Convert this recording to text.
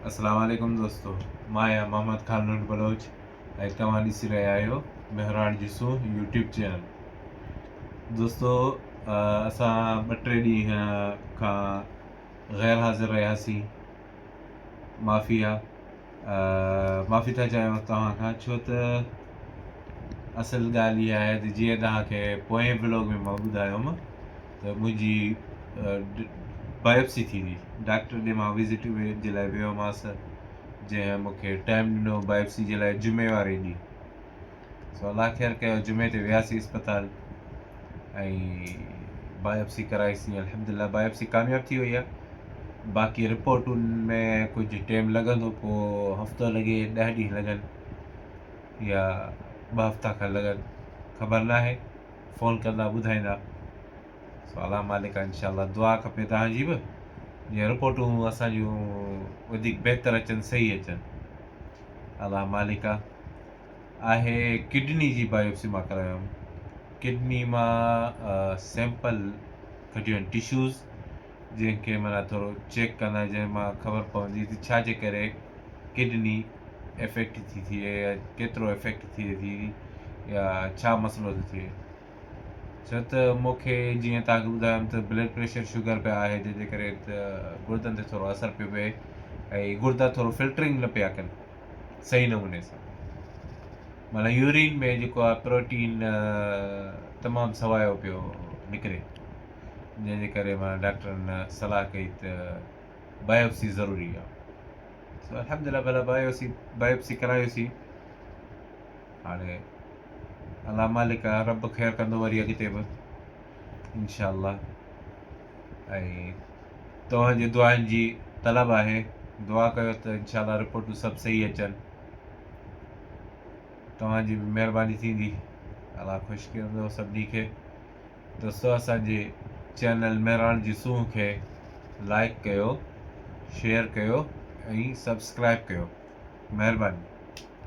अस्सलाम वालेकुम दोस्तों, मां आहियां मोहम्मद ख़ानून बलोच ऐं तव्हां ॾिसी रहिया आहियो मेहरान जिसू यूट्यूब चैनल। दोस्तों, असां 2-3 ॾींहं खां ग़ैर हाज़िर रहियासीं। माफ़ी आहे, माफ़ी था चाहियूं तव्हां खां, छो त असुलु ॻाल्हि इहा आहे त जीअं तव्हांखे पोएं ब्लॉग में मां ॿुधायोमि त मुंहिंजी बायोप्सी थी हुई। डॉक्टर ॾे मां विज़िट जे लाइ वियोमांसि, जंहिं मूंखे टाइम ॾिनो बायोप्सी जे लाइ जुमे वारे ॾींहुं। सो अलाह ख़ैरु कयो, जुमे ते वियासीं इस्पताल ऐं बायोप्सी कराईसीं। अल्हम्दुलिल्लाह बायोप्सी कामयाबु थी वई आहे। बाक़ी रिपोर्टुनि में कुझु टाइम लॻंदो, पोइ हफ़्तो लॻे, 10 ॾींहं लॻनि या 2 हफ़्ता खनि लॻनि, ख़बर न आहे। फ़ोन कंदा ॿुधाईंदा। सो अलाह मालिक आहे, इंशाअल्लाह दुआ खपे तव्हांजी बि, जीअं रिपोर्टूं असांजूं वधीक बहितर अचनि, सही अचनि। अलाह मालिक आहे। किडनी जी बायोप्सी मां करायोमि। किडनी मां सैंपल कढियूं आहिनि, टिश्यूज़, जंहिंखे माना थोरो चेक कंदा, जंहिं मां ख़बर पवंदी त छाजे करे किडनी इफेक्ट थी थिए या केतिरो इफेक्ट थिए थी या छा मसइलो थो थिए। छो त मूंखे जीअं तव्हांखे ॿुधायमि त ब्लड प्रेशर शुगर पिया आहे, जंहिंजे करे त गुर्दनि ते थोरो असरु पियो पए ऐं गुर्दा थोरो फिल्टरिंग न पिया कनि सही नमूने सां। माना यूरिन में जेको आहे प्रोटीन तमामु सवायो पियो निकिरे, जंहिंजे करे मां डॉक्टरनि सलाह कई त बायोप्सी ज़रूरी आहे। सो अल्हम्दुलिल्लाह भला बायोप्सी करायोसीं। हाणे अलाह मालिक आहे, रब ख़ैरु कंदो वरी अॻिते बि इंशाअल्लाह। ऐं तव्हांजी दुआनि जी तलब आहे, दुआ कयो त इंशाअल्लाह रिपोर्टूं सभु सही अचनि। तव्हांजी बि महिरबानी थींदी, अलाह ख़ुशि कंदो सभिनी खे। दोस्तों, असांजे चैनल मेहरान जी सूंह खे लाइक कयो, शेयर कयो ऐं सब्सक्राइब कयो। महिरबानी।